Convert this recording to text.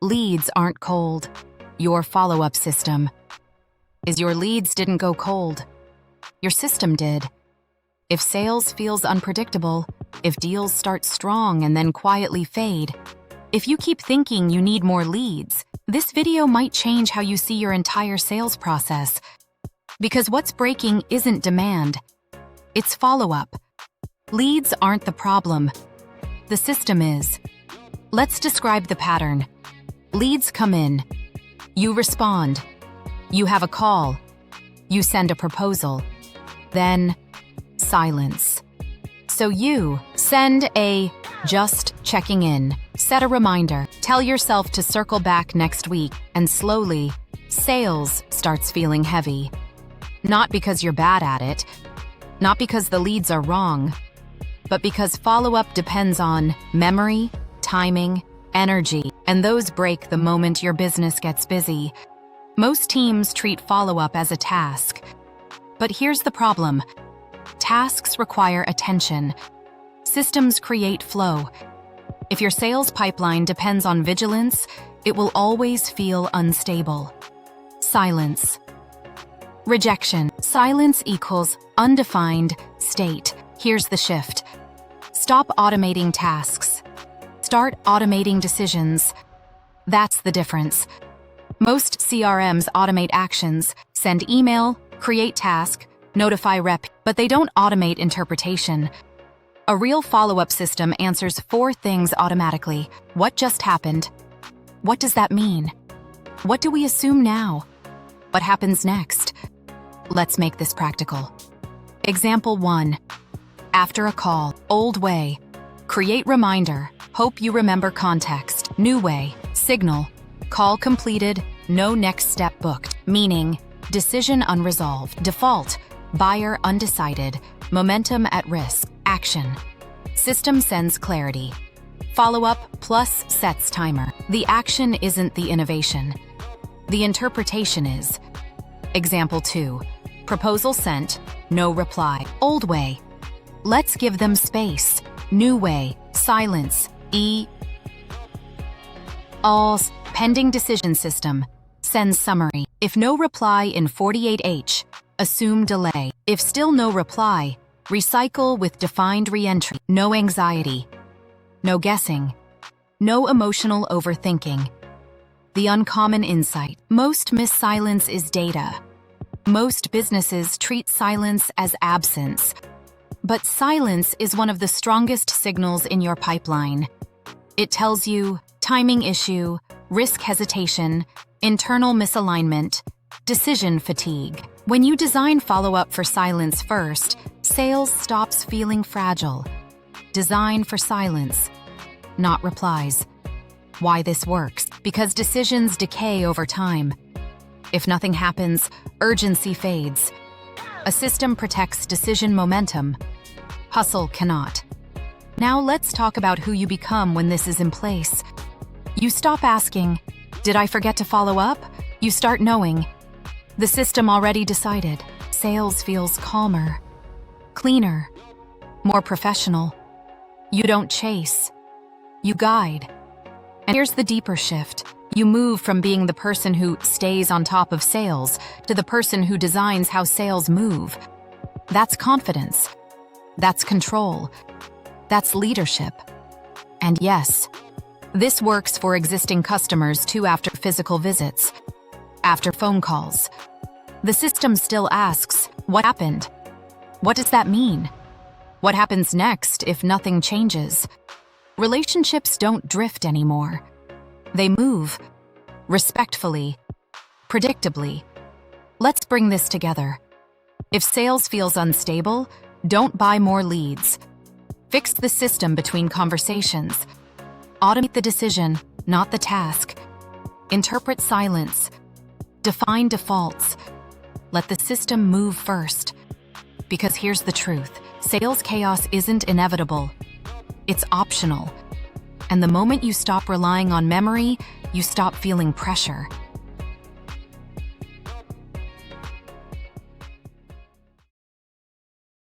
Leads aren't cold. Your follow-up system is. Your leads didn't go cold. Your system did. If sales feels unpredictable, if deals start strong and then quietly fade, if you keep thinking you need more leads, this video might change how you see your entire sales process. Because what's breaking isn't demand, it's follow-up. Leads aren't the problem. The system is. Let's describe the pattern. Leads come in. You respond. You have a call. You send a proposal. Then, silence. So you send a just checking in. Set a reminder. Tell yourself to circle back next week, and slowly, sales starts feeling heavy. Not because you're bad at it, not because the leads are wrong, but because follow-up depends on memory, timing, energy, and those break the moment your business gets busy. Most teams treat follow-up as a task. But here's the problem. Tasks require attention. Systems create flow. If your sales pipeline depends on vigilance, it will always feel unstable. Silence. Rejection. Silence equals undefined state. Here's the shift. Stop automating tasks. Start automating decisions. That's the difference. Most CRMs automate actions, send email, create task, notify rep, but they don't automate interpretation. A real follow-up system answers 4 things automatically. What just happened? What does that mean? What do we assume now? What happens next? Let's make this practical. Example 1. After a call, old way. Create reminder. Hope you remember context. New way. Signal. Call completed. No next step booked. Meaning, decision unresolved. Default. Buyer undecided. Momentum at risk. Action. System sends clarity. Follow-up plus sets timer. The action isn't the innovation. The interpretation is. Example 2. Proposal sent. No reply. Old way. Let's give them space. New way. Silence. Pending decision system. Sends summary. If no reply in 48H, assume delay. If still no reply, recycle with defined reentry. No anxiety. No guessing. No emotional overthinking. The uncommon insight. Most miss silence is data. Most businesses treat silence as absence. But silence is one of the strongest signals in your pipeline. It tells you timing issue, risk hesitation, internal misalignment, decision fatigue. When you design follow-up for silence first, sales stops feeling fragile. Design for silence, not replies. Why this works? Because decisions decay over time. If nothing happens, urgency fades. A system protects decision momentum. Hustle cannot. Now let's talk about who you become when this is in place. You stop asking, "Did I forget to follow up?" You start knowing. The system already decided. Sales feels calmer, cleaner, more professional. You don't chase. You guide. And here's the deeper shift. You move from being the person who stays on top of sales to the person who designs how sales move. That's confidence. That's control. That's leadership. And yes, this works for existing customers too after physical visits, after phone calls. The system still asks, what happened? What does that mean? What happens next if nothing changes? Relationships don't drift anymore. They move, respectfully, predictably. Let's bring this together. If sales feels unstable, don't buy more leads. Fix the system between conversations. Automate the decision, not the task. Interpret silence. Define defaults. Let the system move first. Because here's the truth. Sales chaos isn't inevitable. It's optional. And the moment you stop relying on memory, you stop feeling pressure.